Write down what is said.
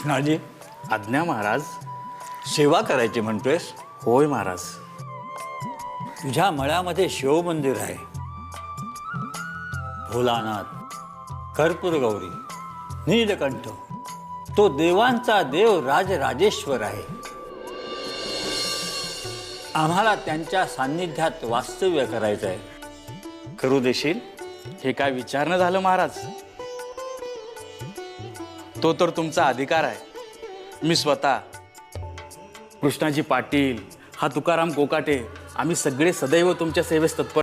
कृष्णाजी, आज्ञा महाराज. सेवा करायची म्हणतोयस? होय महाराज. तुझ्या मळ्यामध्ये शिवमंदिर आहे. भोलानाथ, कर्पूरगौरी, नीलकंठ, तो देवांचा देव राजराजेश्वर आहे. आम्हाला त्यांच्या सान्निध्यात वास्तव्य करायचं आहे. करू देशील? हे काय विचारणं झालं महाराज? तो तर तुमचा अधिकार आहे. मी स्वतः, कृष्णाजी पाटील, हा तुकाराम कोकाटे, आम्ही सगळे सदैव तुमच्या सेवेस तत्पर